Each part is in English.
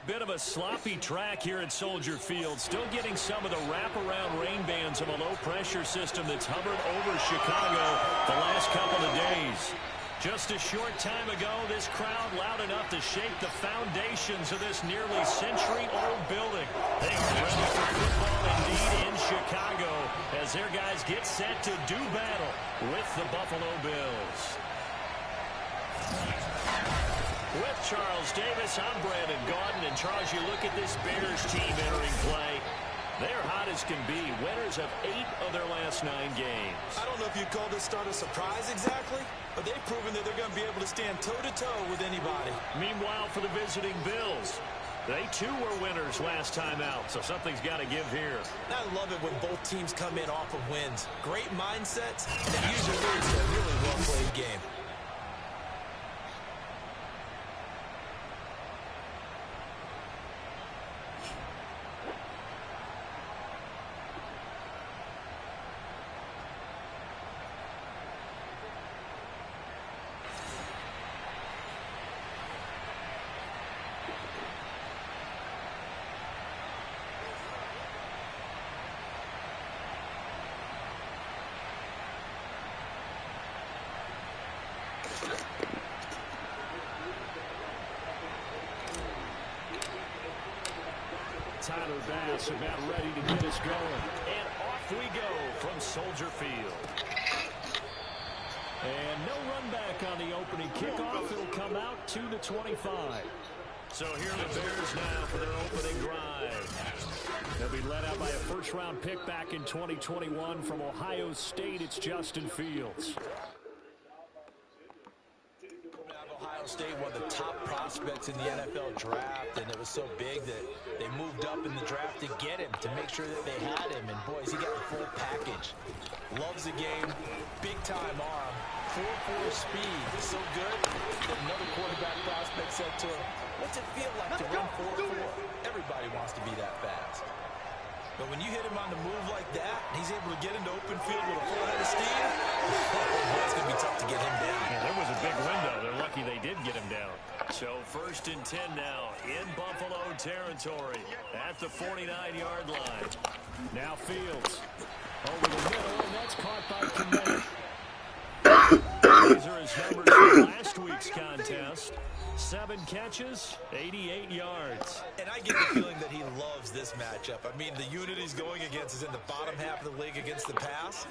Bit of a sloppy track here at Soldier Field. Still getting some of the wraparound rain bands of a low-pressure system that's hovered over Chicago the last couple of days. Just a short time ago, this crowd loud enough to shake the foundations of this nearly century-old building. Things ready for football indeed in Chicago as their guys get set to do battle with the Buffalo Bills. With Charles Davis, I'm Brandon Gaudin. And Charles, you look at this Bears team entering play. They're hot as can be. Winners of 8 of their last 9 games. I don't know if you'd call this start a surprise exactly, but they've proven that they're going to be able to stand toe-to-toe with anybody. Meanwhile, for the visiting Bills, they too were winners last time out, so something's got to give here. I love it when both teams come in off of wins. Great mindsets, and it usually leads to a really well-played game. Tyler Bass about ready to get us going. And off we go from Soldier Field. And no run back on the opening kickoff. It'll come out to the 25. So here are the Bears now for their opening drive. They'll be led out by a first-round pick back in 2021 from Ohio State. It's Justin Fields. Ohio State, one of the top prospects in the NFL draft, and it was so big that they moved up in the draft to get him, to make sure that they had him. And boys, he got the full package. Loves the game, big-time arm, 4.4 speed, so good that another quarterback prospect said to him, "What's it feel like to run 4.4? Everybody wants to be that fast." But when you hit him on the move like that, and he's able to get into open field with a full head of steam, it's going to be tough to get him down. Yeah, there was a big window. They're lucky they did get him down. So 1st and 10 now in Buffalo territory at the 49-yard line. Now Fields over the middle, and that's caught by Kmet. These are his numbers from last week's contest. 7 catches, 88 yards. And I get the feeling that he loves this matchup. I mean, the unit he's going against is in the bottom half of the league against the pass.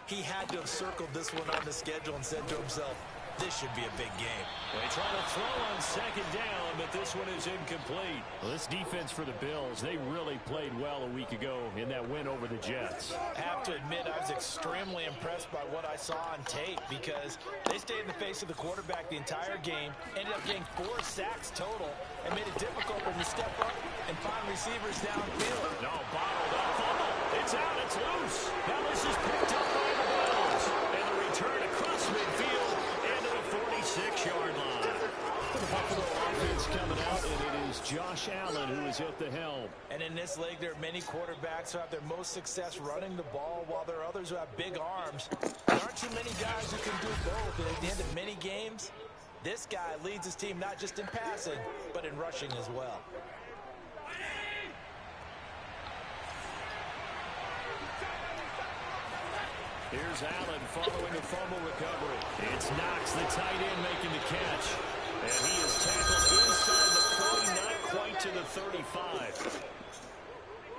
He had to have circled this one on the schedule and said to himself, this should be a big game. They try to throw on 2nd down, but this one is incomplete. Well, this defense for the Bills, they really played well a week ago in that win over the Jets. I have to admit, I was extremely impressed by what I saw on tape because they stayed in the face of the quarterback the entire game, ended up getting 4 sacks total, and made it difficult for them to step up and find receivers downfield. No, bottled up. Fumble. It's out. It's loose. Now this is picked up by the Bills. And the return across midfield into the 46-yard line. The Buffalo offense coming out, and it is Josh Allen who is at the helm. And in this league, there are many quarterbacks who have their most success running the ball, while there are others who have big arms. There aren't too many guys who can do both. And at the end of many games, this guy leads his team not just in passing, but in rushing as well. Here's Allen following a fumble recovery. It's Knox, the tight end, making the catch. And he is tackled inside the 40, not quite to the 35.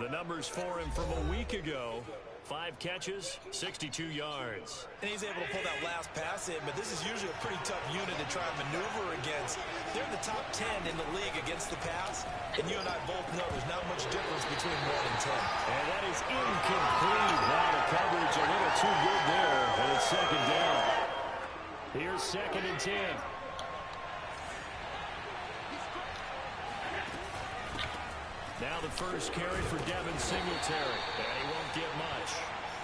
The numbers for him from a week ago. 5 catches, 62 yards. And he's able to pull that last pass in, but this is usually a pretty tough unit to try and maneuver against. They're in the top 10 in the league against the pass, and you and I both know there's not much difference between 1 and 10. And that is incomplete. Now the coverage a little too good there, and it's 2nd down. Here's 2nd and 10. Now the first carry for Devin Singletary. And he won't get much.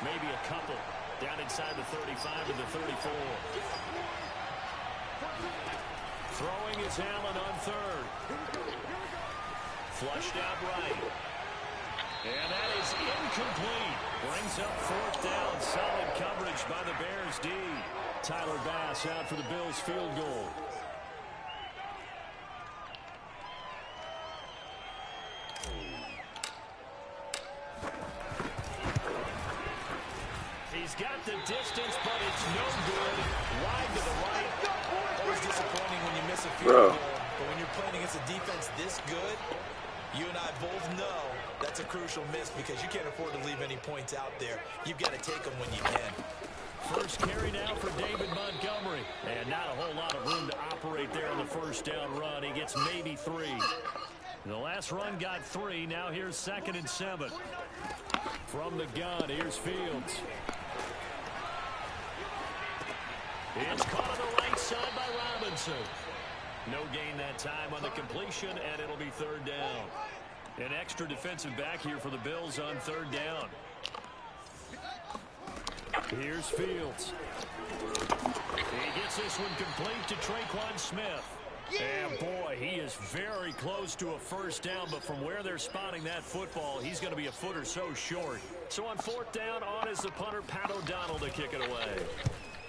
Maybe a couple. Down inside the 35 to the 34. Throwing is Allen on 3rd. Flushed out right. And that is incomplete. Brings up 4th down. Solid coverage by the Bears D. Tyler Bass out for the Bills field goal. He's got the distance, but it's no good. Wide to the right. Always disappointing when you miss a field goal, but when you're playing against a defense this good, you and I both know that's a crucial miss because you can't afford to leave any points out there. You've got to take them when you can. First carry now for David Montgomery. And not a whole lot of room to operate there on the first down run. He gets maybe 3. The last run got 3. Now here's 2nd and 7. From the gun, here's Fields. It's caught on the right side by Robinson. No gain that time on the completion, and it'll be 3rd down. An extra defensive back here for the Bills on 3rd down. Here's Fields. He gets this one complete to Traquan Smith. And boy, he is very close to a first down, but from where they're spotting that football, he's going to be a foot or so short. So on 4th down, on is the punter, Pat O'Donnell, to kick it away.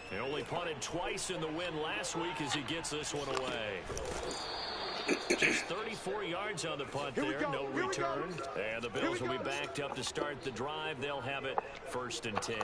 He only punted twice in the win last week as he gets this one away. Just 34 yards on the punt there, no return. And the Bills will be backed up to start the drive. They'll have it 1st and 10.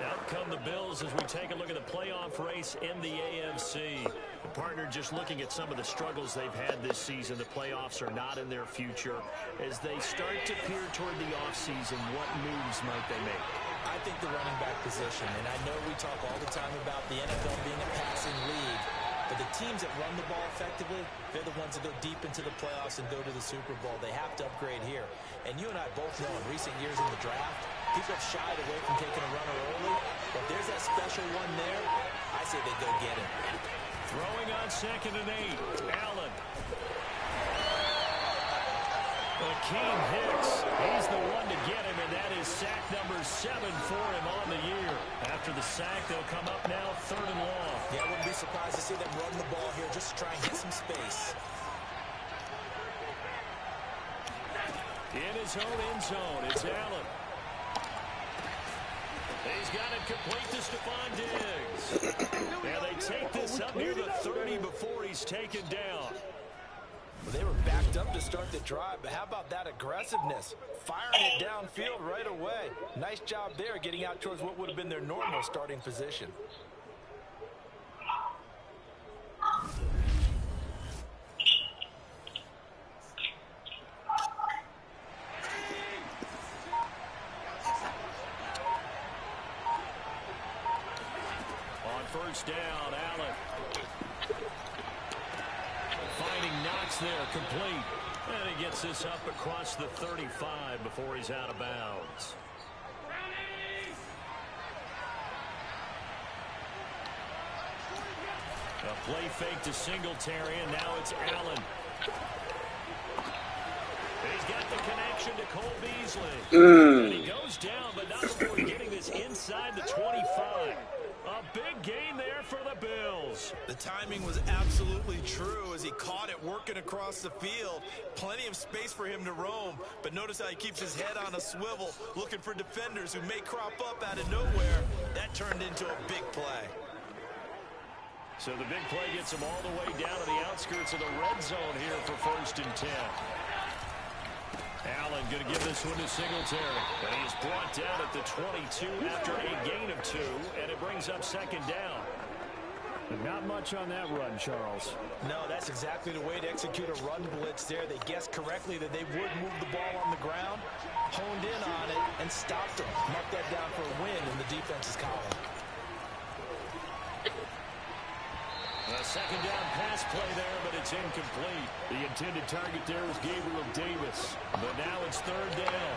Out come the Bills as we take a look at the playoff race in the AFC. The partner just looking at some of the struggles they've had this season. The playoffs are not in their future. As they start to peer toward the offseason, what moves might they make? I think the running back position, and I know we talk all the time about the NFL being a passing league, but the teams that run the ball effectively, they're the ones that go deep into the playoffs and go to the Super Bowl. They have to upgrade here. And you and I both know in recent years in the draft, people have shied away from taking a runner early. But if there's that special one there, I say they go get him. Throwing on 2nd and 8, Allen. Akeem Hicks, he's the one to get him, and that is sack number 7 for him on the year. After the sack, they'll come up now 3rd and long. Yeah, I wouldn't be surprised to see them run the ball here just to try and get some space. In his own end zone, it's Allen. He's got it complete to Stephon Diggs. Now they take this up near the 30 before he's taken down. Well, they were backed up to start the drive, but how about that aggressiveness? Firing it downfield right away. Nice job there getting out towards what would have been their normal starting position. On 1st down, Allen. Finding Knox there, complete. And he gets this up across the 35 before he's out of bounds. A play fake to Singletary, and now it's Allen. He's got the connection to Cole Beasley. And he goes down, but not before getting this inside the 25. A big gain there for the Bills. The timing was absolutely true as he caught it working across the field. Plenty of space for him to roam, but notice how he keeps his head on a swivel, looking for defenders who may crop up out of nowhere. That turned into a big play. So the big play gets him all the way down to the outskirts of the red zone here for 1st and 10. Allen going to give this one to Singletary. And he's brought down at the 22 after a gain of 2, and it brings up 2nd down. Not much on that run, Charles. No, that's exactly the way to execute a run blitz there. They guessed correctly that they would move the ball on the ground, honed in on it, and stopped them. Marked that down for a win in the defense's column. A 2nd down pass play there, but it's incomplete. The intended target there was Gabriel Davis, but now it's 3rd down.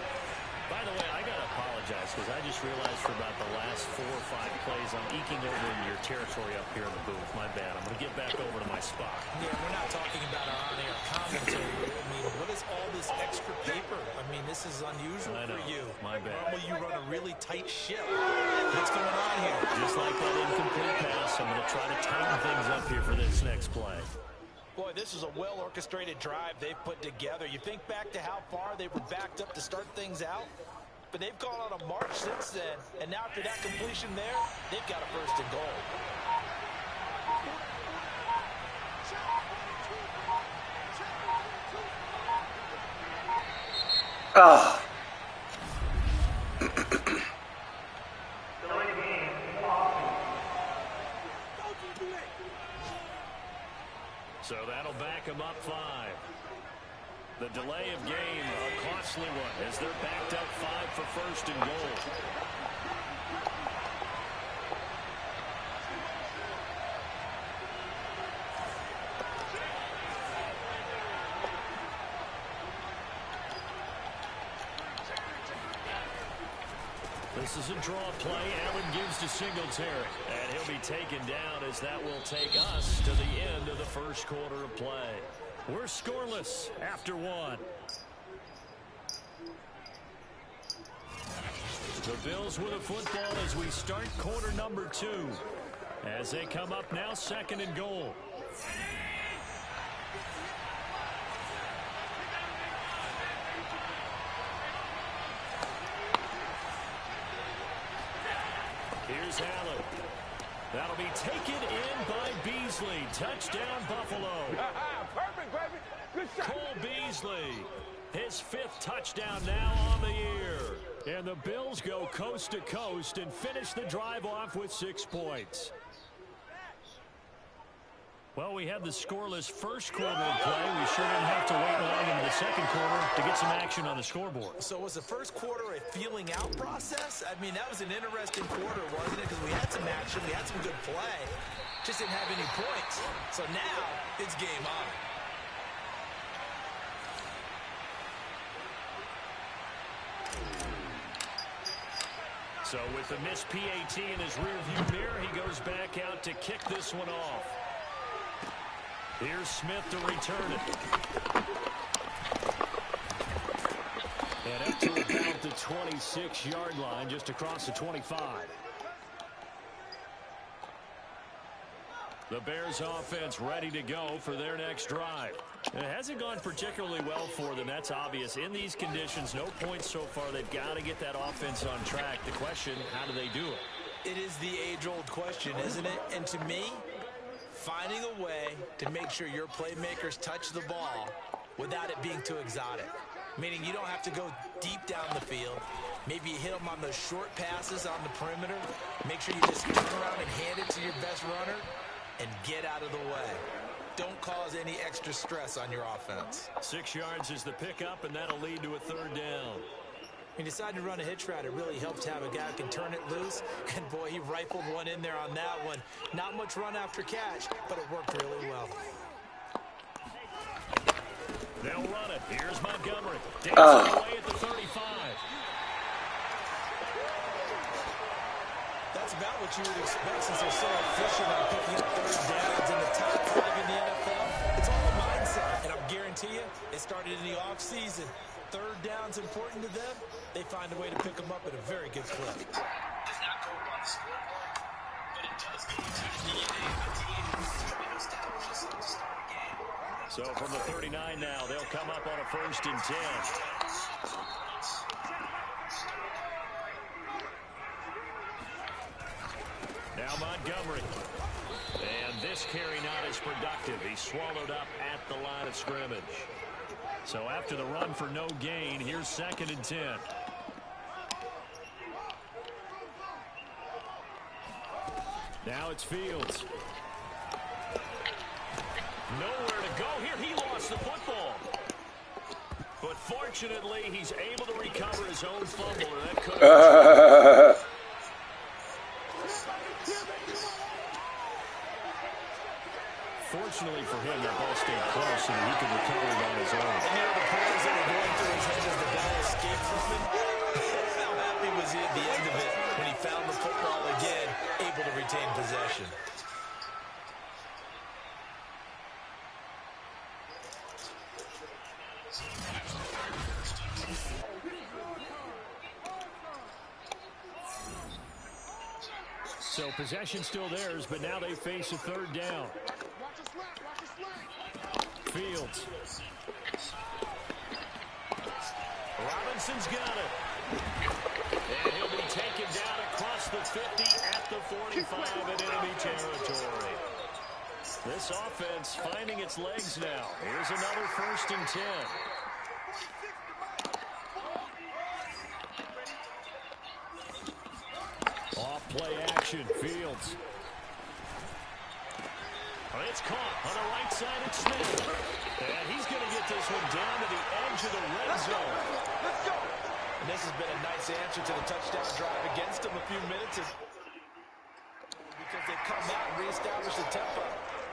By the way, I got to apologize because I just realized for about the last 4 or 5 plays I'm eking over into your territory up here in the booth. My bad. I'm going to get back over to my spot. Yeah, we're not talking about our on-air commentary. I mean, what is all this extra paper? I mean, this is unusual for you. My bad. Normally you run a really tight ship. What's going on here? Just like that incomplete pass, I'm going to try to tighten things up here for this next play. Boy, this is a well-orchestrated drive they've put together. You think back to how far they were backed up to start things out, but they've gone on a march since then, and now after that completion there, they've got a 1st and goal. The delay of game, a costly one, as they're backed up 5 for first and goal. This is a draw play. Allen gives to Singletary. And he'll be taken down as that will take us to the end of the first quarter of play. We're scoreless after one. The Bills with a football as we start quarter number 2. As they come up now, second and goal. Here's Allen. That'll be taken in by Beasley. Touchdown, Buffalo. Perfect, baby. Good shot. Cole Beasley, his 5th touchdown now on the year. And the Bills go coast to coast and finish the drive off with 6 points. Well, we had the scoreless first quarter of play. We sure didn't have to wait long into the second quarter to get some action on the scoreboard. So was the first quarter a feeling out process? I mean, that was an interesting quarter, wasn't it? Because we had some action, we had some good play, just didn't have any points. So now it's game on. So with the missed PAT in his rearview mirror, he goes back out to kick this one off. Here's Smith to return it. And up to about the 26-yard line, just across the 25. The Bears offense ready to go for their next drive. It hasn't gone particularly well for them. That's obvious. In these conditions, no points so far. They've got to get that offense on track. The question, how do they do it? It is the age-old question, isn't it? And to me, finding a way to make sure your playmakers touch the ball without it being too exotic. Meaning you don't have to go deep down the field. Maybe you hit them on those short passes on the perimeter. Make sure you just turn around and hand it to your best runner and get out of the way. Don't cause any extra stress on your offense. 6 yards is the pickup, and that'll lead to a third down. He decided to run a hitch route. It really helped to have a guy who can turn it loose. And, boy, he rifled one in there on that one. Not much run after catch, but it worked really well. They'll run it. Here's Montgomery. Dancing away at the 35. That's about what you would expect since they're so efficient on picking up third downs in the top 5 in the NFL. It's all a mindset, and I'll guarantee you it started in the offseason. Third down's important to them. They find a way to pick them up at a very good clip. Does not go on the scoreboard, but it does give the team those downs just to start a game. So from the 39 now, they'll come up on a 1st and 10. Now Montgomery. And this carry not as productive. He's swallowed up at the line of scrimmage. So after the run for no gain, here's 2nd and 10. Now it's Fields. Nowhere to go here. He lost the football. But fortunately, he's able to recover his own fumble. And that could have... Fortunately for him, that ball stayed close so that he could recover it on his own. And you know the plays that were going through his head as the ball escaped from him? How happy was he at the end of it when he found the football again, able to retain possession? So possession still theirs, but now they face a third down. Fields. Robinson's got it. And he'll be taken down across the 50 at the 45 in enemy territory. This offense finding its legs now. Here's another 1st and 10. Off play action, Fields. It's caught on the right side. It's Smith. And he's going to get this one down to the edge of the red zone. Let's go. And this has been a nice answer to the touchdown drive against them a few minutes ago. Because they come out and reestablish the tempo.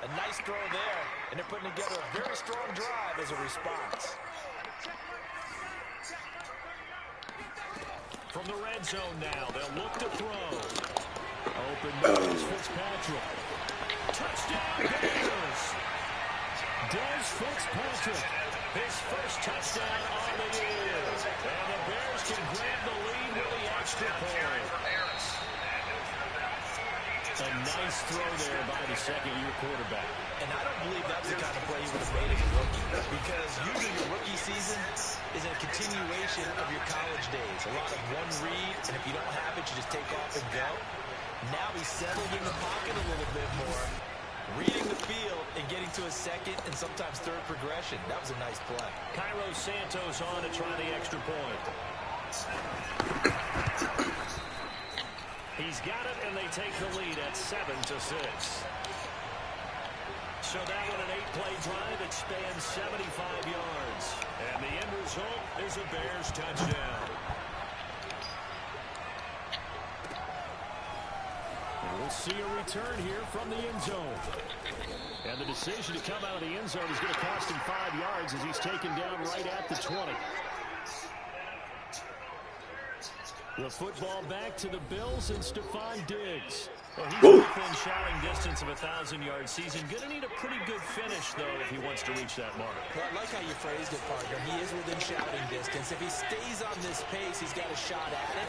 A nice throw there, and they're putting together a very strong drive as a response. From the red zone now, they'll look to throw. Open nose, Fitzpatrick. Touchdown, Bears! Dez Fitzpatrick, his first touchdown on the year. And the Bears can grab the lead with the extra point. A nice throw there by the second-year quarterback. And I don't believe that's the kind of play you would have made as a rookie. Because usually your rookie season is a continuation of your college days. A lot of one read, and if you don't have it, you just take off and go. Now he's settled in the pocket a little bit more, reading the field and getting to a second and sometimes third progression. That was a nice play. Cairo Santos on to try the extra point. He's got it, and they take the lead at 7-6. So that one an 8-play drive that spans 75 yards. And the end result is a Bears touchdown. And we'll see a return here from the end zone. And the decision to come out of the end zone is going to cost him 5 yards as he's taken down right at the 20. The football back to the Bills and Stephon Diggs. Well, he's within shouting distance of a 1,000-yard season. Going to need a pretty good finish, though, if he wants to reach that mark. Well, I like how you phrased it, partner. He is within shouting distance. If he stays on this pace, he's got a shot at it.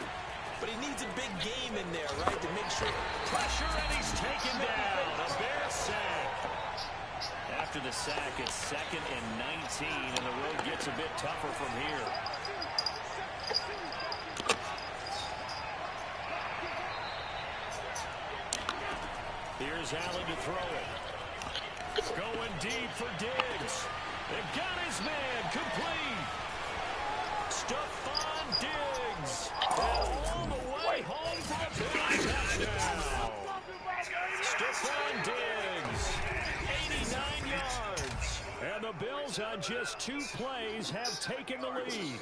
But he needs a big game in there, right, to make sure. Pressure, and he's taken down. A Bears sack. After the sack, it's 2nd and 19, and the road gets a bit tougher from here. Here's Allen to throw it. Going deep for Diggs. They've got his man complete. Stephon Diggs. All the way home for a big touchdown. Stephon Diggs. 89 yards. And the Bills on just 2 plays have taken the lead.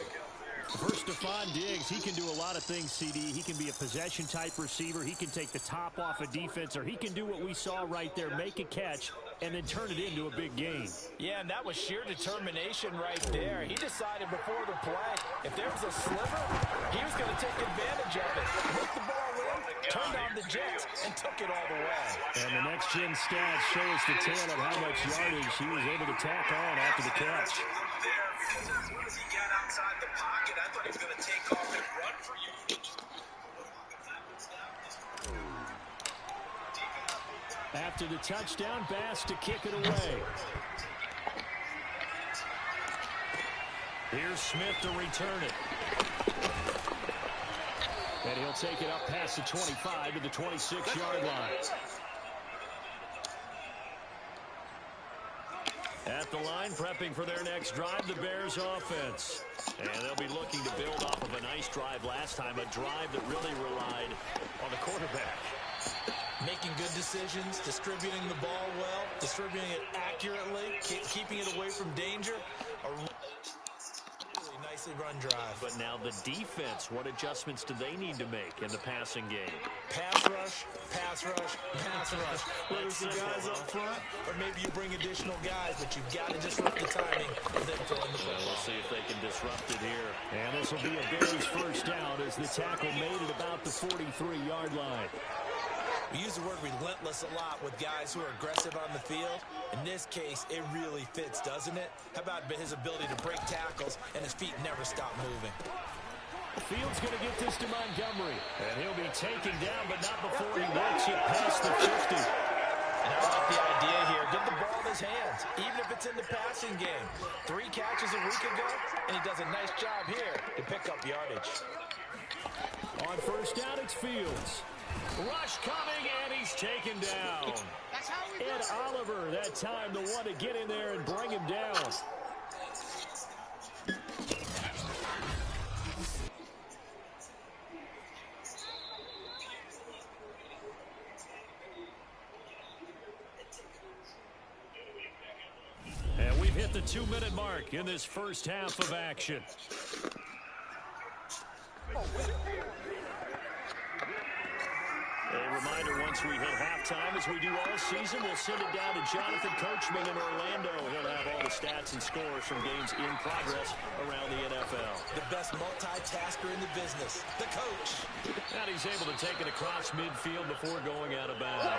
For Stephon Diggs, he can do a lot of things, CD. He can be a possession-type receiver. He can take the top off a defense, or he can do what we saw right there, make a catch, and then turn it into a big game. Yeah, and that was sheer determination right there. He decided before the play, if there was a sliver, he was going to take advantage of it. Looked the ball in, turned on the Jets, and took it all the way. And the next-gen stats show us the tale of how much yardage he was able to tack on after the catch. As soon as he got outside the pocket, I thought he was going to take off and run for you. After the touchdown, Bass to kick it away. Here's Smith to return it. And he'll take it up past the 25 to the 26-yard line. At the line, prepping for their next drive, the Bears offense. And they'll be looking to build off of a nice drive last time, a drive that really relied on the quarterback. Making good decisions, distributing the ball well, distributing it accurately, keeping it away from danger. A really nicely run drive. But now the defense, what adjustments do they need to make in the passing game? Pass rush, pass rush, pass rush. Whether it's the guys up front, or maybe you bring additional guys, but you've got to disrupt the timing and then throw in the football. We'll see if they can disrupt it here. And this will be a Bears first down as the tackle made at about the 43-yard line. We use the word relentless a lot with guys who are aggressive on the field. In this case, it really fits, doesn't it? How about his ability to break tackles and his feet never stop moving? Field's going to get this to Montgomery. And he'll be taken down, but not before he works it past the 50. And I like the idea here. Get the ball in his hands, even if it's in the passing game. 3 catches a week ago, and he does a nice job here to pick up yardage. On first down, it's Fields. Rush coming, and he's taken down. Ed Oliver, that time, the one to get in there and bring him down. 2-minute mark in this first half of action. A reminder, once we hit halftime, as we do all season, we'll send it down to Jonathan Coachman in Orlando. He'll have all the stats and scores from games in progress around the NFL. The best multitasker in the business, the coach. And he's able to take it across midfield before going out of bounds.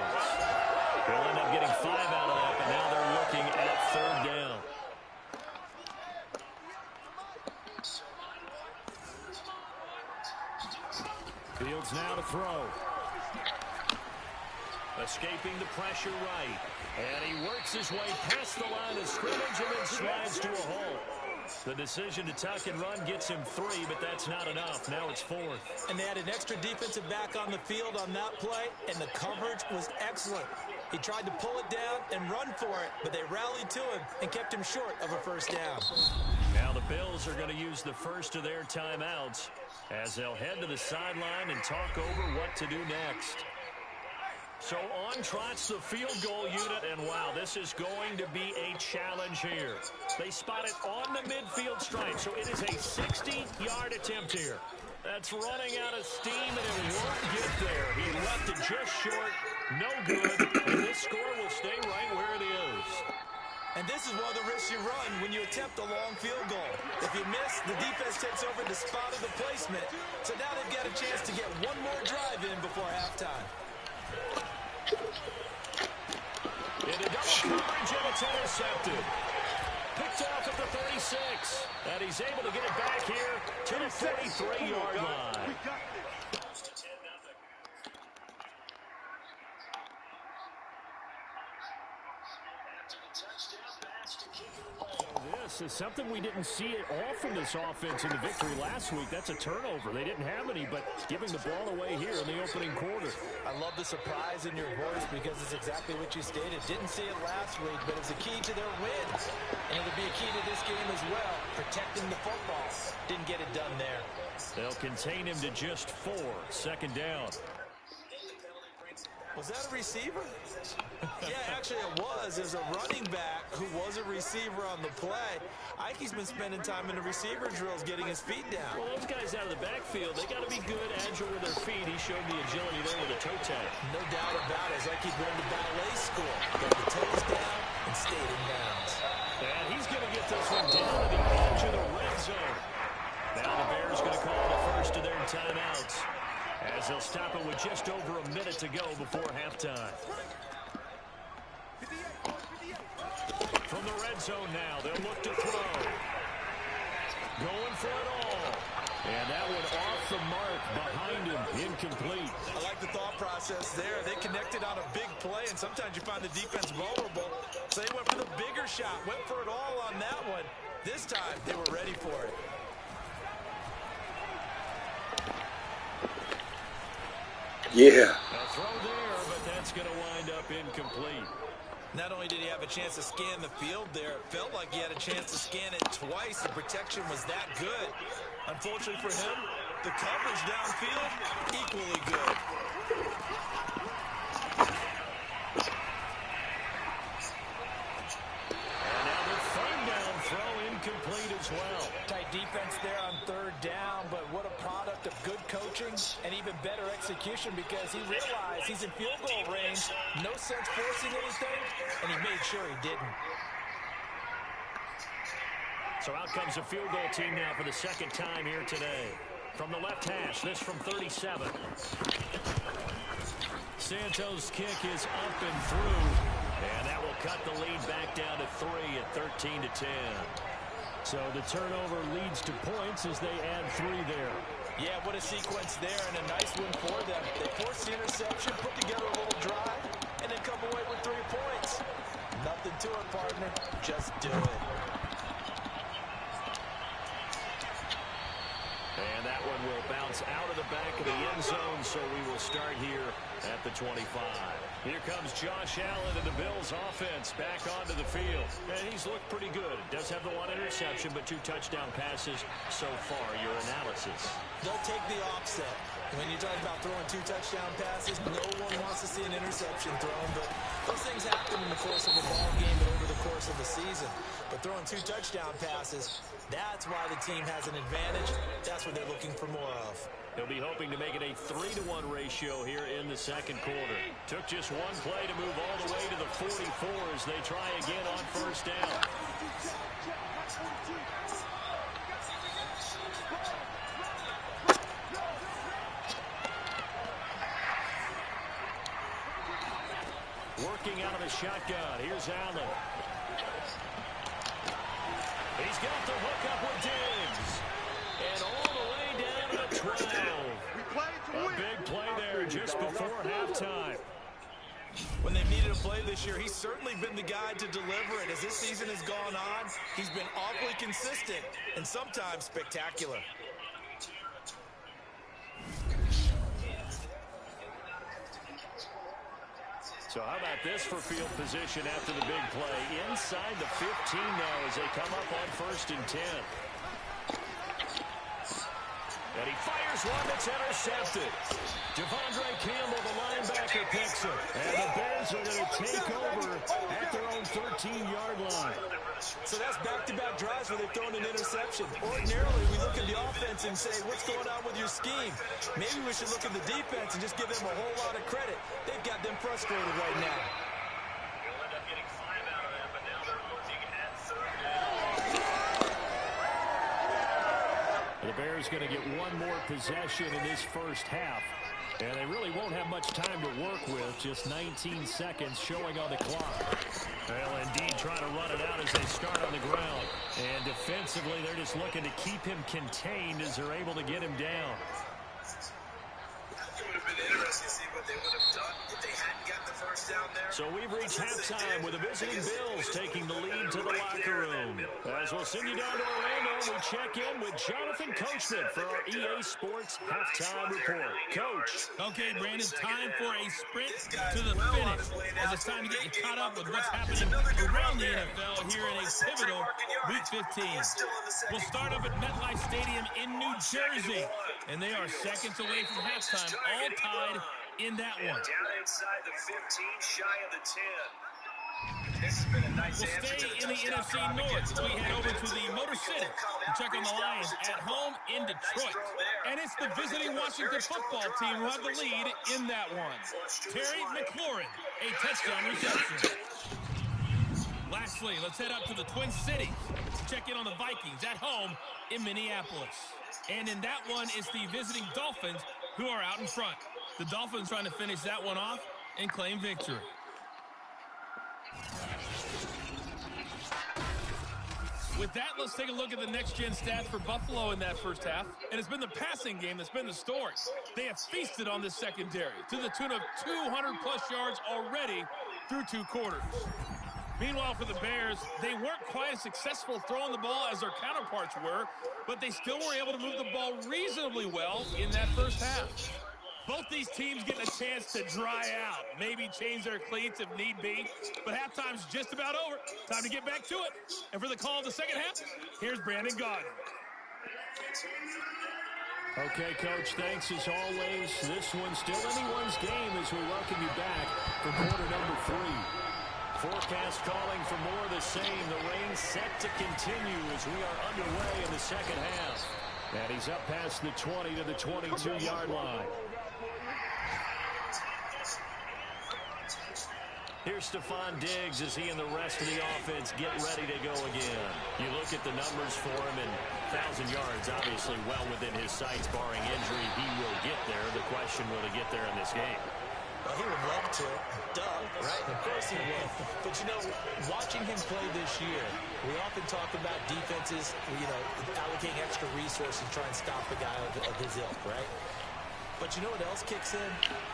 They'll end up getting 5 out of that, but now they're looking at 3rd down. Fields now to throw. Escaping the pressure right. And he works his way past the line of scrimmage and then slides to a halt. The decision to tuck and run gets him 3, but that's not enough. Now it's 4th. And they had an extra defensive back on the field on that play, and the coverage was excellent. He tried to pull it down and run for it, but they rallied to him and kept him short of a 1st down. Now the Bills are going to use the first of their timeouts as they'll head to the sideline and talk over what to do next. So on trots the field goal unit, and wow, this is going to be a challenge here. They spot it on the midfield stripe, so it is a 60-yard attempt here. That's running out of steam, and it won't get there. He left it just short, no good, and this score will stay right where it is. And this is one of the risks you run when you attempt a long field goal. If you miss, the defense takes over the spot of the placement, so now they've got a chance to get one more drive in before halftime. Into double coverage, and it's intercepted. Picked off at the 36. And he's able to get it back here to the 43-yard line. This is something we didn't see at all from this offense in the victory last week. That's a turnover. They didn't have any, but giving the ball away here in the opening quarter. I love the surprise in your voice because it's exactly what you stated. Didn't see it last week, but it's a key to their wins. And it'll be a key to this game as well, protecting the football. Didn't get it done there. They'll contain him to just 4. 2nd down. Was that a receiver? Yeah, actually it was. There's a running back who was a receiver on the play. Ikey's been spending time in the receiver drills getting his feet down. Well, those guys out of the backfield, they got to be good, agile with their feet. He showed the agility there with a toe tag. No doubt about it. It's like he's going to ballet school. Got the toes down and stayed in bounds. And he's going to get this one down to the edge of the red zone. Now the Bears going to call the first of their timeouts, as they'll stop it with just over a minute to go before halftime. From the red zone now, they'll look to throw. Going for it all. And that one off the mark behind him, incomplete. I like the thought process there. They connected on a big play, and sometimes you find the defense vulnerable. So they went for the bigger shot, went for it all on that one. This time, they were ready for it. Yeah. A throw there, but that's going to wind up incomplete. Not only did he have a chance to scan the field there, it felt like he had a chance to scan it twice. The protection was that good. Unfortunately for him, the coverage downfield, equally good. And now the 3rd down throw incomplete as well. Tight defense there on 3rd down, but what a product of good coaching and even better execution, because he realized he's in field goal range. No sense forcing anything, and he made sure he didn't. So out comes the field goal team now for the 2nd time here today. From the left hash, this from 37. Santos' kick is up and through, and that will cut the lead back down to 3 at 13-10. So the turnover leads to points as they add 3 there. Yeah, what a sequence there, and a nice win for them. They forced the interception, put together a little drive, and then come away with 3 points. Nothing to it, partner. Just do it. And that one will bounce out of the back of the end zone, so we will start here at the 25. Here comes Josh Allen and the Bills offense back onto the field. And he's looked pretty good. Does have the 1 interception, but 2 touchdown passes so far. Your analysis? They'll take the offset. When you talk about throwing 2 touchdown passes, no one wants to see an interception thrown, but those things happen in the course of a ball game and over the course of the season. But throwing 2 touchdown passes, that's why the team has an advantage. That's what they're looking for more of. He'll be hoping to make it a 3-to-1 ratio here in the second quarter. Took just one play to move all the way to the 44 as they try again on first down. Working out of the shotgun. Here's Allen. He's got the hook up with Diggs. And all the way down to the 12. A big play there just before halftime. When they've needed a play this year, he's certainly been the guy to deliver it. As this season has gone on, he's been awfully consistent and sometimes spectacular. So how about this for field position after the big play? Inside the 15 now as they come up on 1st and 10. And he fires one that's intercepted. Devondre Campbell, the linebacker, picks it. And the Bears are going to take over at their own 13-yard line. So that's back-to-back drives where they've thrown an interception. Ordinarily, we look at the offense and say, what's going on with your scheme? Maybe we should look at the defense and just give them a whole lot of credit. They've got them frustrated right now. You'll end up getting 5 out of that, but now they're looking at 3rd down. The Bears going to get one more possession in this first half. And they really won't have much time to work with. Just 19 seconds showing on the clock. Well, indeed, trying to run it out as they start on the ground. And defensively, they're just looking to keep him contained as they're able to get him down. It would have been interesting to see what they would have done if they hadn't got the first down there. So we've reached halftime with the visiting Bills taking the lead to the locker room. As we'll send you down to Orlando, we check in with Jonathan Coachman for our EA Sports Halftime Report. Coach. Okay, Brandon, time for a sprint to the finish. As it's time to get you caught up with what's happening around the NFL here in a pivotal Week 15. We'll start up at MetLife Stadium in New Jersey, and they are seconds away from halftime, all tied in that one. Down inside the 15, shy of the 10. This has been a nice We'll stay in the NFC North. We head over to the Motor City to check on the Lions at home in Detroit. And it's the visiting Washington football team who have the lead in that one. Terry McLaurin, a touchdown reception. Lastly, let's head up to the Twin Cities to check in on the Vikings at home in Minneapolis. And in that one, it's the visiting Dolphins who are out in front. The Dolphins trying to finish that one off and claim victory. With that, let's take a look at the next-gen stats for Buffalo in that first half. And it's been the passing game that's been the story. They have feasted on this secondary to the tune of 200-plus yards already through 2 quarters. Meanwhile, for the Bears, they weren't quite as successful throwing the ball as their counterparts were, but they still were able to move the ball reasonably well in that first half. Both these teams getting a chance to dry out, maybe change their cleats if need be, but halftime's just about over. Time to get back to it. And for the call of the second half, here's Brandon Gaudin. Okay, Coach, thanks as always. This one's still anyone's game as we welcome you back for quarter number 3. Forecast calling for more of the same. The rain set to continue as we are underway in the second half. And he's up past the 20 to the 22-yard line. Here's Stephon Diggs as he and the rest of the offense get ready to go again. You look at the numbers for him, and 1,000 yards obviously well within his sights, barring injury. He will get there. The question, will he get there in this game? Well, he would love to. Duh, right? Of course he will. But, you know, watching him play this year, we often talk about defenses, you know, allocating extra resources to try and stop a guy of his ilk, right? But you know what else kicks in?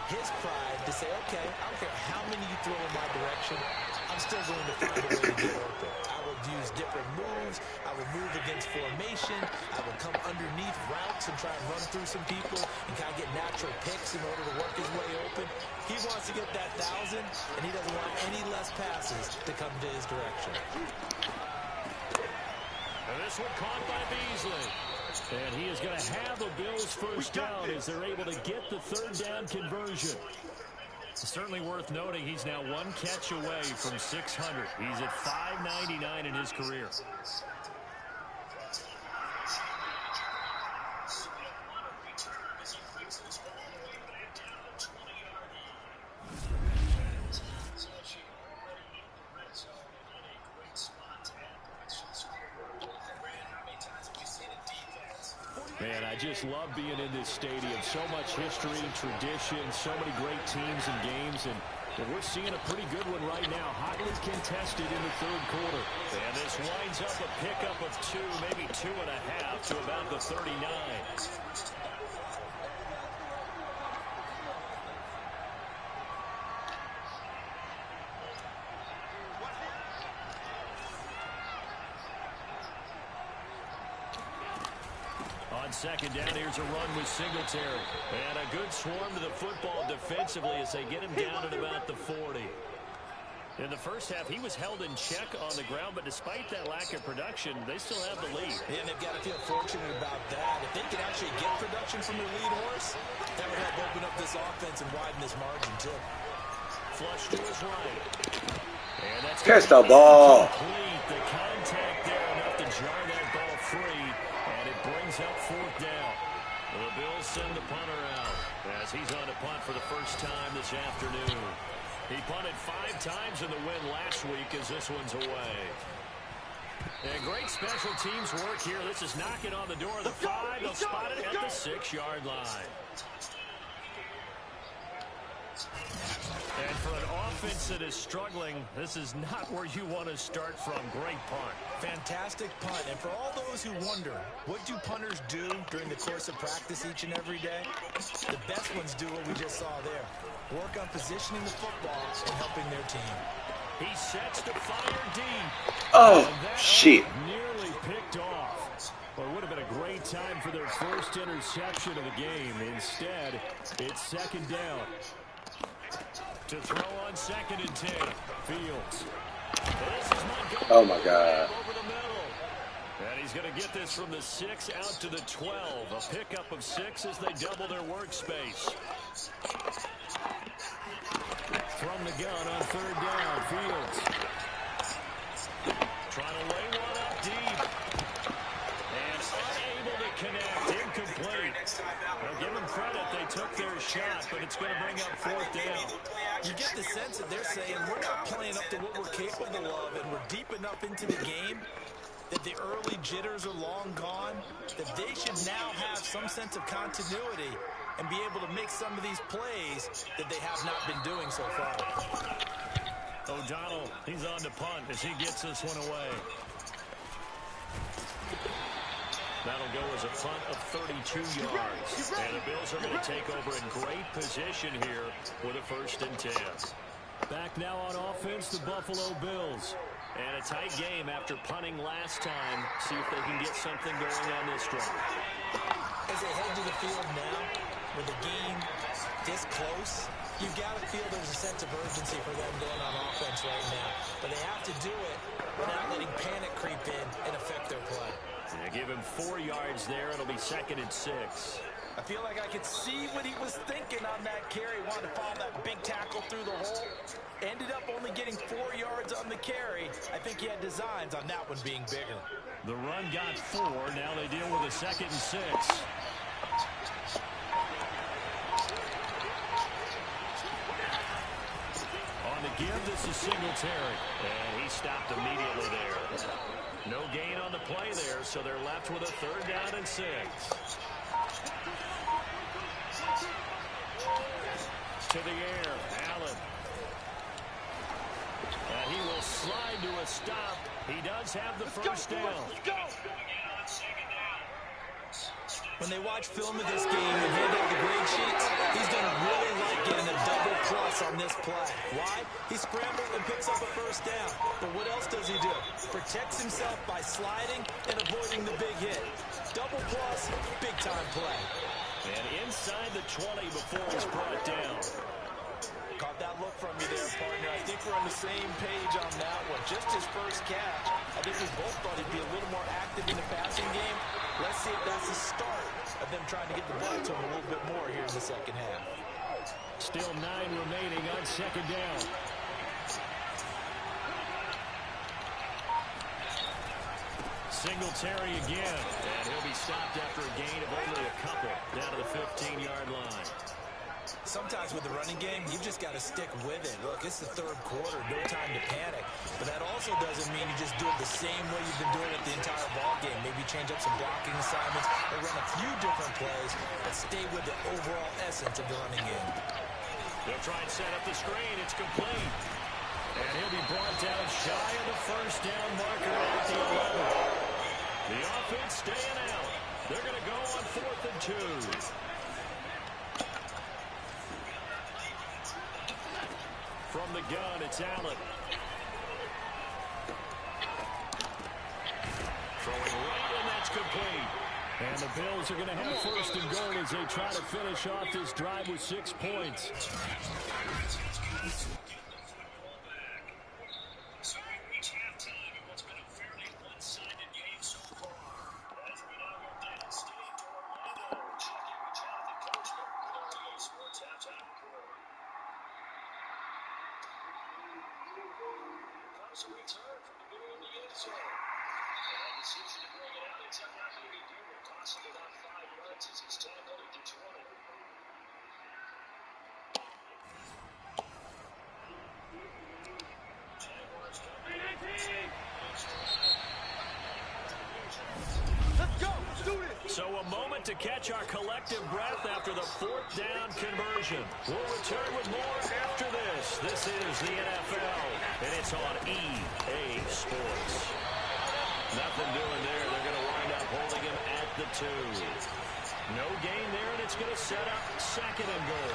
His pride to say, okay, I don't care how many you throw in my direction, I'm still going to find a way to get open. I will use different moves. I will move against formation. I will come underneath routes and try and run through some people and kind of get natural picks in order to work his way open. He wants to get that 1,000, and he doesn't want any less passes to come to his direction. And this one caught by Beasley. And he is going to have the Bills first down as they're able to get the third down conversion. Certainly worth noting he's now one catch away from 600. He's at 599 in his career. Man, I just love being in this stadium. So much history, tradition, so many great teams and games, and we're seeing a pretty good one right now. Hotly contested in the third quarter. And this winds up a pickup of 2, maybe 2.5 to about the 39. On second down, here's a run with Singletary. And a good swarm to the football defensively as they get him down at about the 40. In the first half, he was held in check on the ground, but despite that lack of production, they still have the lead. Yeah, and they've got to feel fortunate about that. If they can actually get production from their lead horse, that would help open up this offense and widen this margin, too. Flush to his right. And that's Catch the ball. Complete. The contact there enough to jar that ball free. And it brings up fourth down. The Bills send the punter out as he's on to punt for the first time this afternoon. He punted 5 times in the win last week as this one's away. And great special teams work here. This is knocking on the door of the 5. They'll spot it at the 6-yard line. And for an offense that is struggling, this is not where you want to start from. Great punt. Fantastic punt. And for all those who wonder, what do punters do during the course of practice each and every day? The best ones do what we just saw there. Work on positioning the football and helping their team. He sets to fire deep. Oh, shit. Nearly picked off. Well, it would have been a great time for their first interception of the game. Instead, it's second down. To throw on 2nd and 10. Fields. Oh, my God. Over the middle. And he's going to get this from the 6 out to the 12. A pickup of 6 as they double their workspace. From the gun on 3rd down. Fields. Trying to lay one up deep. And unable to connect. Incomplete. Now give them credit. They took their shot, but it's going to bring up 4th down. You get the sense that they're saying we're not playing up to what we're capable of, and we're deep enough into the game that the early jitters are long gone, that they should now have some sense of continuity and be able to make some of these plays that they have not been doing so far. O'Donnell, he's on to punt as he gets this one away. That'll go as a punt of 32 yards. And the Bills are going to take over in great position here with a 1st and 10. Back now on offense, the Buffalo Bills. And a tight game after punting last time. See if they can get something going on this drive. As they head to the field now, with the game this close, you've got to feel there's a sense of urgency for them going on offense right now. But they have to do it without letting panic creep in and affect their play. They give him 4 yards there. It'll be 2nd and 6. I feel like I could see what he was thinking on that carry. Wanted to follow that big tackle through the hole. Ended up only getting 4 yards on the carry. I think he had designs on that one being bigger. The run got 4. Now they deal with a 2nd and 6. On the give, this is Singletary. And he stopped immediately there. No gain on the play there, so they're left with a 3rd down and 6. To the air, Allen. And he will slide to a stop. He does have the first down. When they watch film of this game and hand out the grade sheets, he's going to really like getting a double plus on this play. Why? He scrambled and picks up a 1st down. But what else does he do? Protects himself by sliding and avoiding the big hit. Double plus, big time play. And inside the 20 before he's brought down. Caught that look from you there, partner. I think we're on the same page on that one. Just his first catch. I think we both thought he'd be a little more active in the passing game. Let's see if that's the start of them trying to get the ball to him a little bit more here in the second half. Still 9 remaining on second down. Singletary again. And he'll be stopped after a gain of only a couple down to the 15-yard line. Sometimes with the running game, you've just got to stick with it. Look, it's the third quarter, no time to panic. But that also doesn't mean you just do it the same way you've been doing it the entire ball game. Maybe change up some blocking assignments or run a few different plays, but stay with the overall essence of the running game. They'll try and set up the screen. It's complete. And he'll be brought down shy of the first down marker at the 11. The offense staying out. They're going to go on 4th and 2. From the gun, it's Allen. Throwing right, and that's complete. And the Bills are going to have 1st and goal as they try to finish off this drive with 6 points. So we reach halftime in what's been a fairly one-sided game so far. As we now go downstate to Orlando, check in with Jonathan Coachman with our EA Sports Halftime Report. Comes a return from the middle of the end zone. And that decision to bring it out ends up not being good. We'll toss it about 5 yards as he's tackled at the 20. Jaguars come in. Let's go. Let's do this. So a moment to catch our collective breath after the 4th down conversion. We'll return with more after this. This is the NFL, and it's on EA Sports. Nothing doing there. They're going to wind up holding him at the 2. No gain there, and it's going to set up 2nd and goal.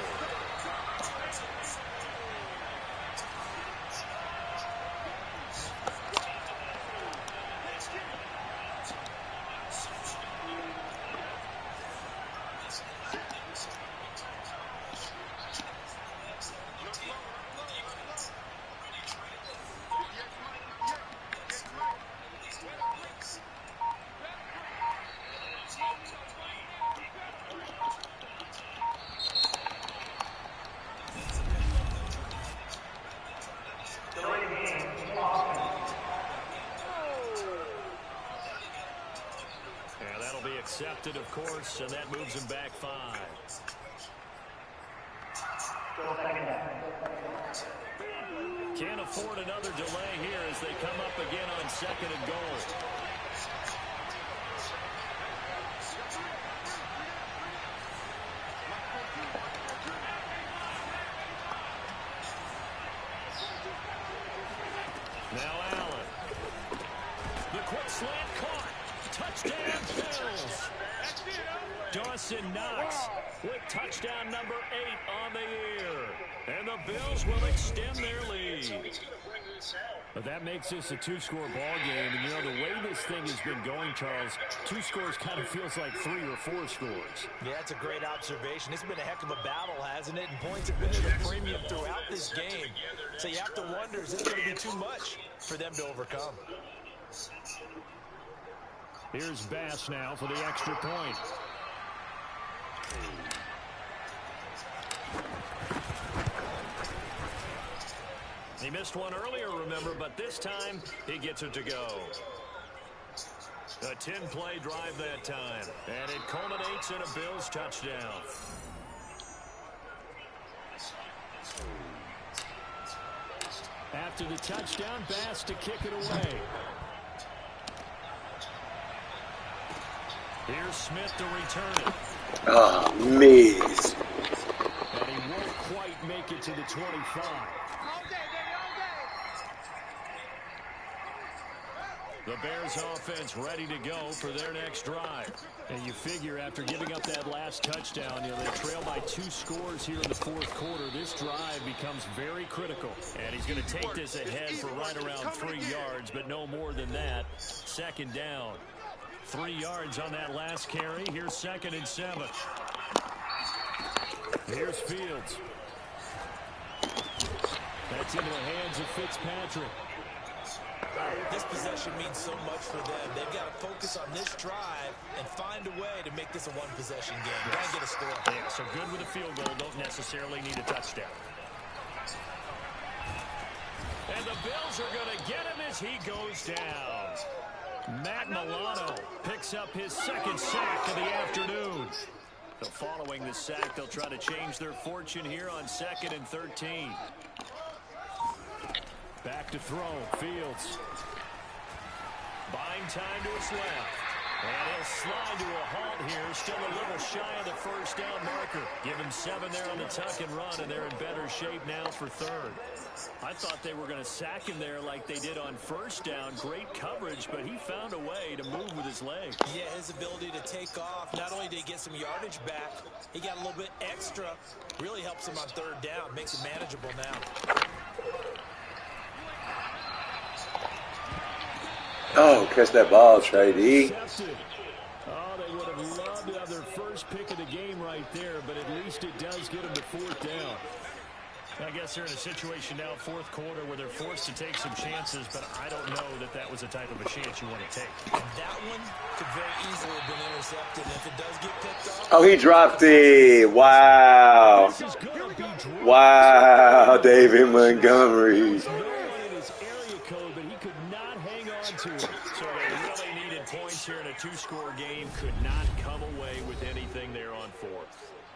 Accepted, of course, and that moves him back 5. Can't afford another delay here as they come up again on 2nd and goal. Now Allen. The quick slant caught. Touchdown, Bills. Dawson Knox with touchdown number 8 on the year. And the Bills will extend their lead. But that makes this a 2-score ball game. And, you know, the way this thing has been going, Charles, 2 scores kind of feels like 3 or 4 scores. Yeah, that's a great observation. It's been a heck of a battle, hasn't it? And points have been at a premium throughout this game. So you have to wonder, is this going to be too much for them to overcome? Here's Bass now for the extra point. He missed one earlier, remember, but this time he gets it to go. A 10-play drive that time, and it culminates in a Bills touchdown. After the touchdown, Bass to kick it away. Here's Smith to return it. Ah, miss. And he won't quite make it to the 25. The Bears offense ready to go for their next drive. And you figure after giving up that last touchdown, you know, they trail by 2 scores here in the 4th quarter. This drive becomes very critical. And he's going to take this ahead for right around 3 yards, but no more than that. 2nd down. 3 yards on that last carry. Here's 2nd and 7. Here's Fields. That's into the hands of Fitzpatrick. This possession means so much for them. They've got to focus on this drive and find a way to make this a one-possession game. Got to get a score. Yeah, so good with a field goal. Don't necessarily need a touchdown. And the Bills are going to get him as he goes down. Matt Milano picks up his second sack of the afternoon. So following the sack, they'll try to change their fortune here on 2nd and 13. Back to throw. Fields. Buying time to his left. And he'll slide to a halt here. Still a little shy of the first down marker. Give him 7 there on the tuck and run, and they're in better shape now for 3rd. I thought they were going to sack him there like they did on first down. Great coverage, but he found a way to move with his legs. Yeah, his ability to take off. Not only did he get some yardage back, he got a little bit extra. Really helps him on 3rd down. Makes it manageable now. Oh, catch that ball, Trey D. Oh, they would have loved to have their first pick of the game right there, but at least it does get them to 4th down. I guess they're in a situation now, 4th quarter, where they're forced to take some chances, but I don't know that that was the type of a chance you want to take. That one could very easily have been intercepted. If it does get picked off. Oh, he dropped it. Wow. Wow, David Montgomery. So they really needed points here in a 2-score game. Could not come away with anything there on 4th.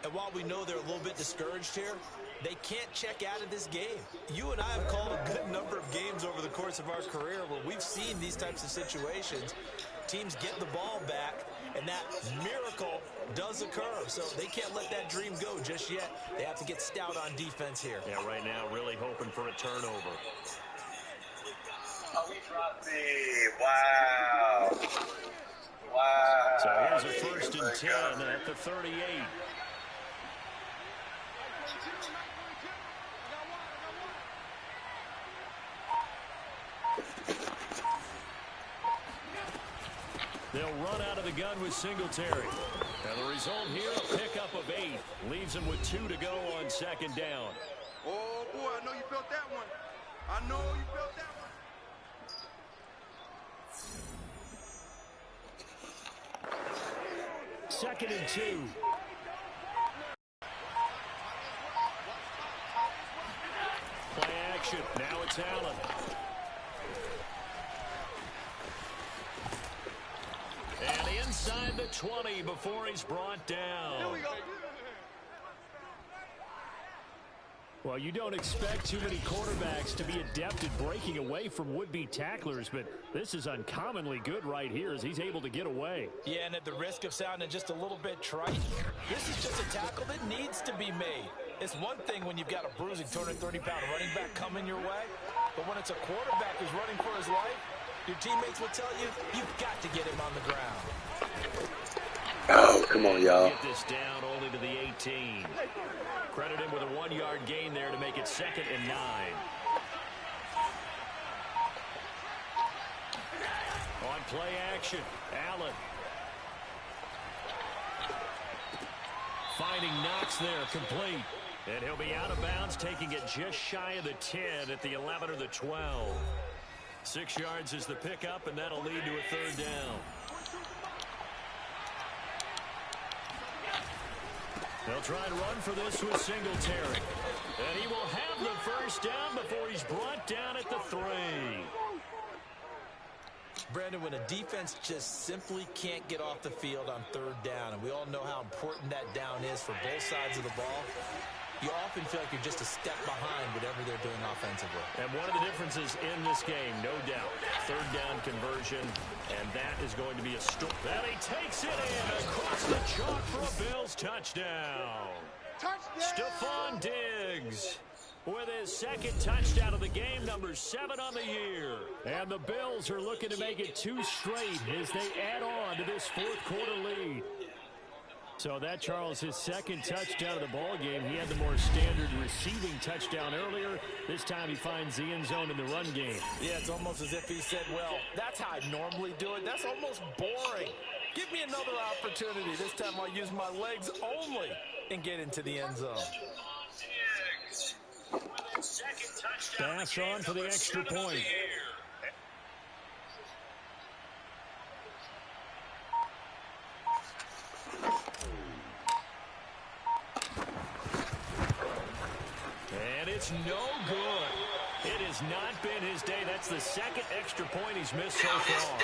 And while we know they're a little bit discouraged here, they can't check out of this game. You and I have called a good number of games over the course of our career where we've seen these types of situations. Teams get the ball back, and that miracle does occur. So they can't let that dream go just yet. They have to get stout on defense here. Yeah, right now really hoping for a turnover. Oh, we dropped it. Wow. Wow. So here's a 1st and 10 at the 38. They'll run out of the gun with Singletary. And the result here, a pickup of 8. Leaves them with 2 to go on 2nd down. Oh, boy, I know you felt that one. I know you felt that one. 2nd and 2. Play action. Now it's Allen. And inside the 20 before he's brought down. Here we go. Well, you don't expect too many quarterbacks to be adept at breaking away from would-be tacklers, but this is uncommonly good right here as he's able to get away. Yeah, and at the risk of sounding just a little bit trite, this is just a tackle that needs to be made. It's one thing when you've got a bruising 230-pound running back coming your way, but when it's a quarterback who's running for his life, your teammates will tell you, you've got to get him on the ground. Oh, come on, y'all. Get this down only to the 18. Credit him with a 1-yard gain there to make it 2nd and 9. On play action, Allen. Finding Knox there, complete. And he'll be out of bounds, taking it just shy of the 10 at the 11 or the 12. 6 yards is the pickup, and that'll lead to a 3rd down. They'll try and run for this with Singletary. And he will have the 1st down before he's brought down at the 3. Brandon, when a defense just simply can't get off the field on 3rd down, and we all know how important that down is for both sides of the ball, you often feel like you're just a step behind whatever they're doing offensively. And one of the differences in this game, no doubt, 3rd down conversion, and that is going to be a story. And he takes it in across the chalk for a Bills touchdown. Stephon Diggs with his 2nd touchdown of the game, number 7 on the year. And the Bills are looking to make it 2 straight as they add on to this 4th quarter lead. So that, Charles, his 2nd touchdown of the ball game. He had the more standard receiving touchdown earlier. This time he finds the end zone in the run game. Yeah, it's almost as if he said, well, that's how I normally do it. That's almost boring. Give me another opportunity. This time I'll use my legs only and get into the end zone. Pass on for the extra point. it's no good. It has not been his day. That's the second extra point he's missed so far.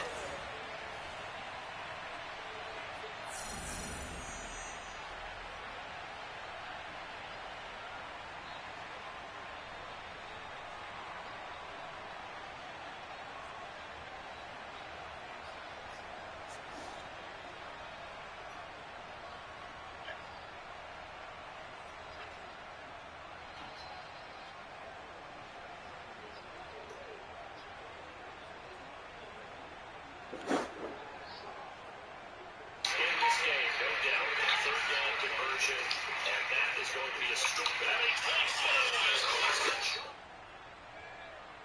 And that is going to be a strike. And he takes it.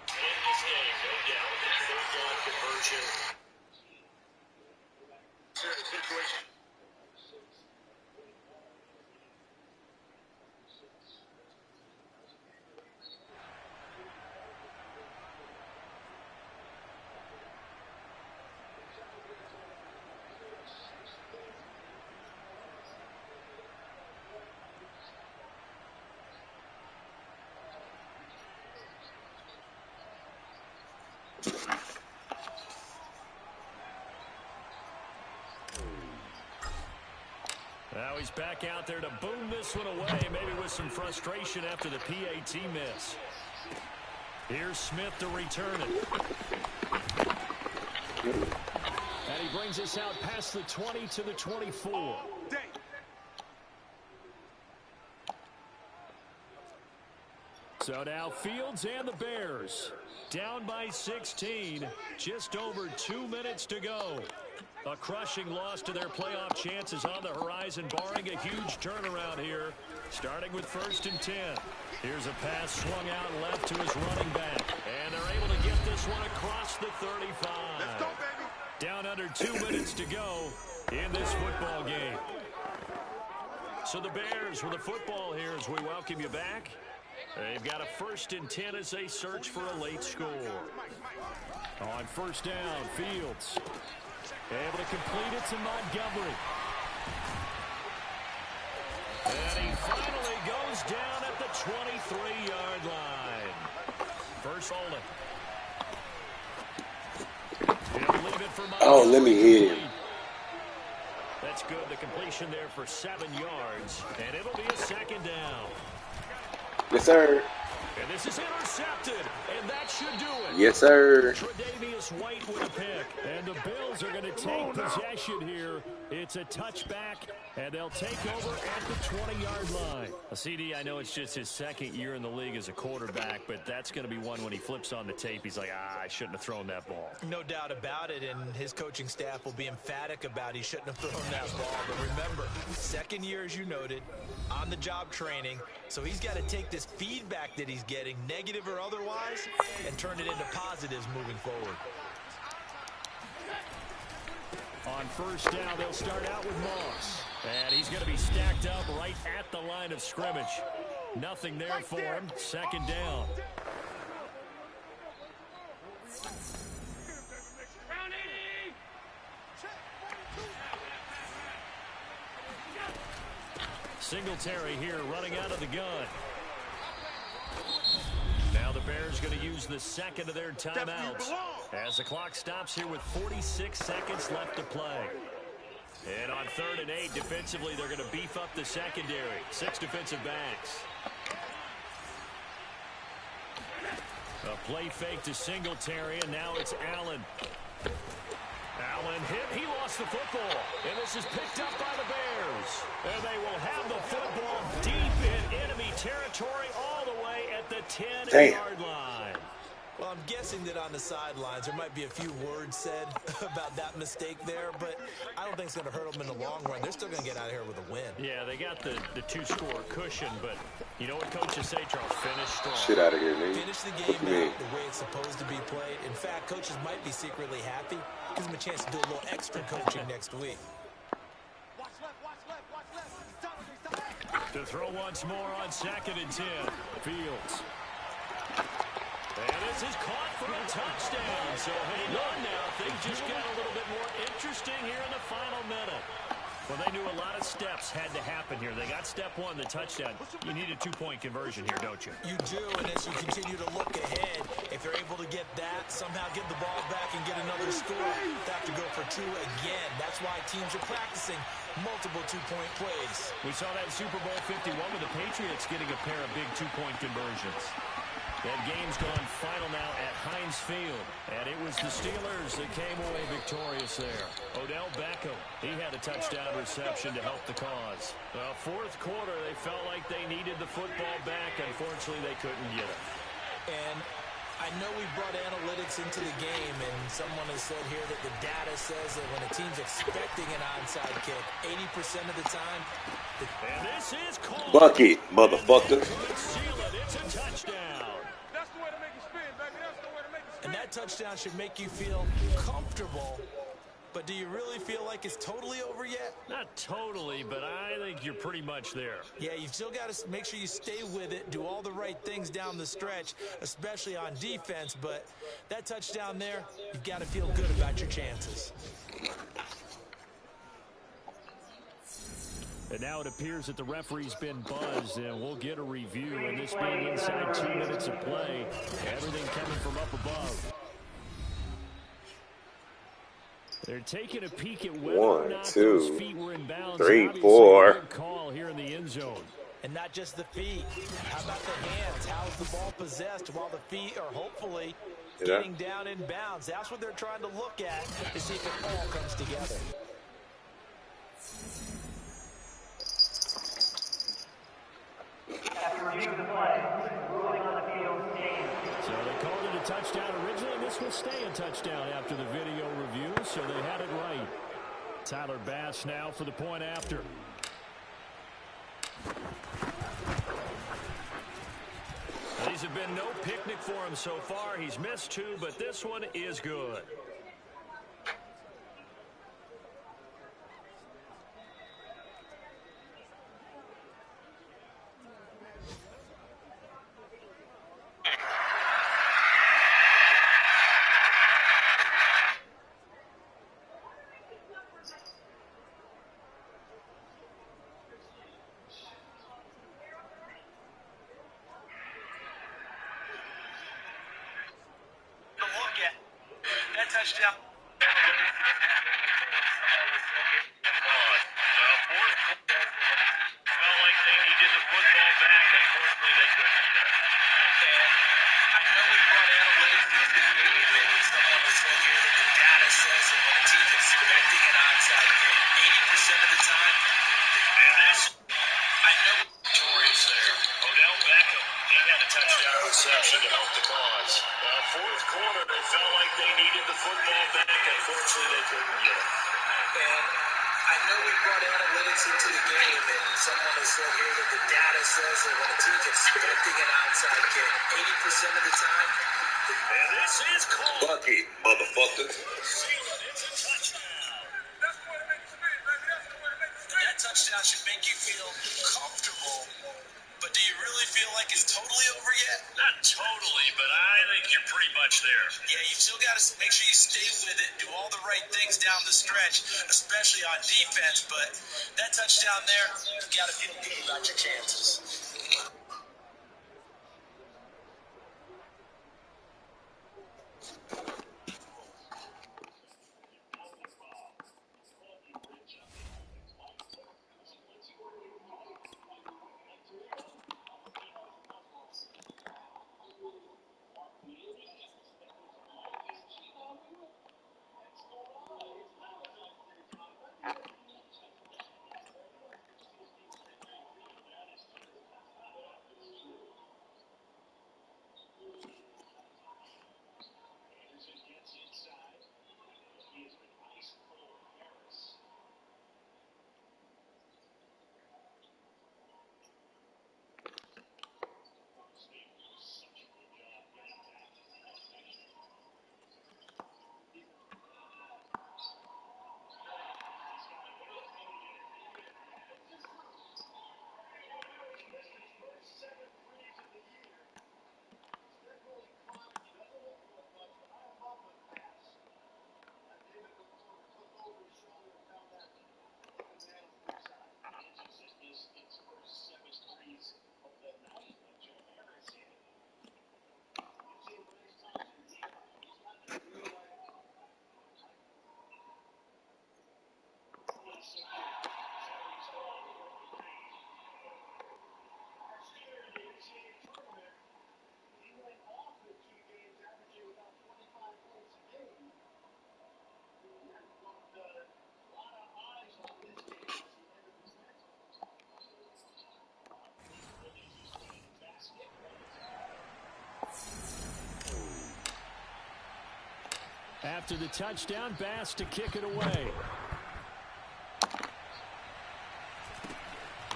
In this game, no doubt, third down conversion. Situation. Now he's back out there to boom this one away, maybe with some frustration after the PAT miss. Here's Smith to return it. And he brings us out past the 20 to the 24. So now Fields and the Bears down by 16. Just over 2 minutes to go. A crushing loss to their playoff chances on the horizon, barring a huge turnaround here, starting with 1st and 10. Here's a pass swung out left to his running back, and they're able to get this one across the 35. Let's go, baby. Down under 2 minutes to go in this football game. So the Bears with the football here as we welcome you back. They've got a 1st and 10 as they search for a late score. On 1st down, Fields able to complete it to Montgomery. And he finally goes down at the 23-yard line. First holding. He'll leave it for Montgomery. Oh, let me hit him. That's good. The completion there for 7 yards. And it'll be a 2nd down. Yes, sir. And this is intercepted, and that should do it. Yes, sir. Tre'Davious White with a pick, and the Bills are going to take possession here. It's a touchback, and they'll take over at the 20-yard line. CD, I know it's just his 2nd year in the league as a quarterback, but that's going to be one when he flips on the tape. He's like, I shouldn't have thrown that ball. No doubt about it, and his coaching staff will be emphatic about he shouldn't have thrown that ball. But remember, 2nd year, as you noted, on-the-job training, so he's got to take this feedback that he's getting, negative or otherwise, and turn it into positives moving forward. On 1st down, they'll start out with Moss. And he's going to be stacked up right at the line of scrimmage. Nothing there for him. 2nd down. Singletary here running out of the gun. Now the Bears going to use the 2nd of their timeouts as the clock stops here with 46 seconds left to play. And on 3rd and 8, defensively, they're going to beef up the secondary. 6 defensive backs. A play fake to Singletary, and now it's Allen. Allen hit. He lost the football. And this is picked up by the Bears. And they will have the football deep in enemy territory all the way at the 10-yard line. Well, I'm guessing that on the sidelines there might be a few words said about that mistake there, but I don't think it's going to hurt them in the long run. They're still going to get out of here with a win. Yeah, they got the 2-score cushion, but you know what coaches say, Charles? Finish strong. Shit out of here, man. Finish the game out the way it's supposed to be played. In fact, coaches might be secretly happy. Gives them a chance to do a little extra coaching next week. To throw once more on 2nd and 10. Fields. And this is caught for a touchdown. So hang on now. Things just got a little bit more interesting here in the final minute. Well, they knew a lot of steps had to happen here. They got step one, the touchdown. You need a two-point conversion here, don't you? You do, and as you continue to look ahead, if they're able to get that, somehow get the ball back and get another score, they have to go for two again. That's why teams are practicing multiple two-point plays. We saw that in Super Bowl 51 with the Patriots getting a pair of big two-point conversions. That game's gone final now at Heinz Field. And it was the Steelers that came away victorious there. Odell Beckham, he had a touchdown reception to help the cause. Well, fourth quarter, they felt like they needed the football back. Unfortunately, they couldn't get it. And I know we brought analytics into the game, and someone has said here that the data says that when a team's expecting an onside kick, 80% of the time... And this is called. Bucket, motherfucker. It's a touchdown. That's the way to make it spin, baby. That's the way to make it spin. And that touchdown should make you feel comfortable. But do you really feel like it's totally over yet? Not totally, but I think you're pretty much there. Yeah, you've still got to make sure you stay with it, do all the right things down the stretch, especially on defense. But that touchdown there, you've got to feel good about your chances. And now it appears that the referee's been buzzed, and we'll get a review. And this being inside 2 minutes of play, everything coming from up above. They're taking a peek at whether or not those feet were in bounds. 3, 4. Call here in the end zone. And not just the feet. How about the hands? How's the ball possessed while the feet are hopefully getting down in bounds? That's what they're trying to look at to see if it all comes together. After reviewing the play, ruling on the field, James. So they called it a touchdown originally, and this will stay a touchdown after the video review, so they had it right. Tyler Bass now for the point after. These have been no picnic for him so far. He's missed 2, but this one is good. Touchdown. Felt like they needed the football back. Unfortunately, they couldn't get it. And I know we brought analytics into the game, and someone has said here that the data says that when a team's expecting an onside kick, 80% of the time, and this, I know victorious there. Odell Beckham, he had a touchdown reception to help the cause. Fourth quarter, they felt like they needed the football back. Unfortunately, they couldn't get it. And I know we brought analytics into the game, and someone has said here that the data says that when a team's expecting an onside kick, 80% of the time, and this is called. Bucket, motherfucker. It's a touchdown. That's the way to make it spin, baby. That's the way to make it spin. that touchdown should make you feel comfortable. But do you really feel like it's totally over yet? Not totally, but I think you're pretty much there. Yeah, you've still got to make sure you stay with it, do all the right things down the stretch, especially on defense. But that touchdown there, you've got to feel good about your chances. After the touchdown, Bass to kick it away.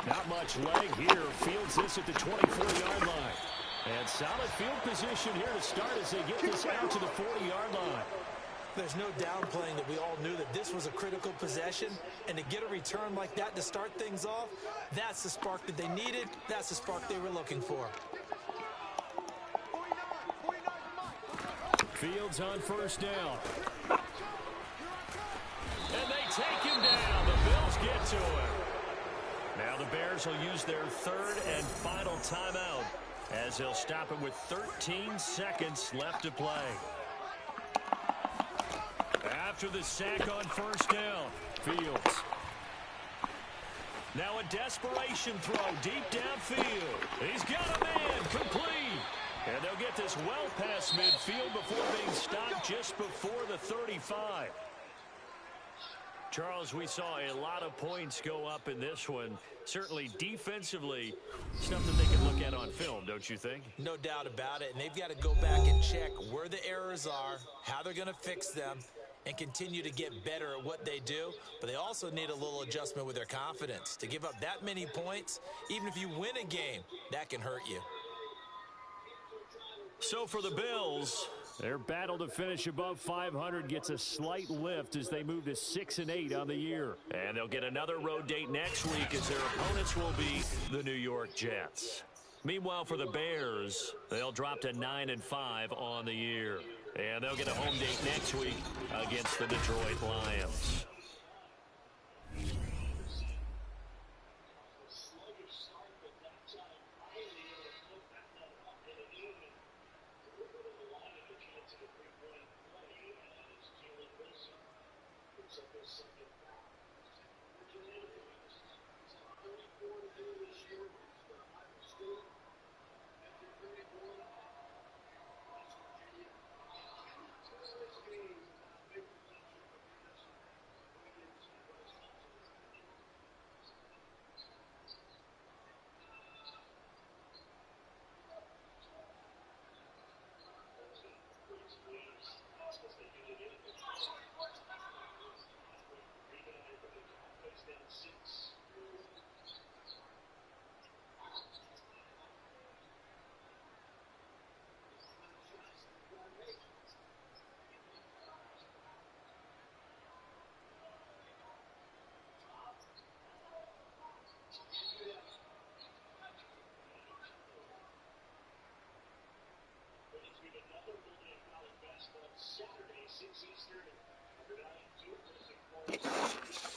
Not much leg here. Fields this at the 24-yard line. And solid field position here to start as they get this out to the 40-yard line. There's no downplaying that we all knew that this was a critical possession, and to get a return like that to start things off, that's the spark that they needed. That's the spark they were looking for. Fields on first down. And they take him down. The Bills get to him. Now the Bears will use their third and final timeout as they'll stop it with 13 seconds left to play. After the sack on first down, Fields. Now a desperation throw deep downfield. He's got a man complete. And they'll get this well past midfield before being stopped just before the 35. Charles, we saw a lot of points go up in this one. Certainly defensively, something they can look at on film, don't you think? No doubt about it. And they've got to go back and check where the errors are, how they're going to fix them, and continue to get better at what they do. But they also need a little adjustment with their confidence. To give up that many points, even if you win a game, that can hurt you. So for the Bills, their battle to finish above 500 gets a slight lift as they move to 6-8 on the year. And they'll get another road date next week as their opponents will be the New York Jets. Meanwhile, for the Bears, they'll drop to 9-5 on the year. And they'll get a home date next week against the Detroit Lions. Saturday, 6 Eastern, 9 2.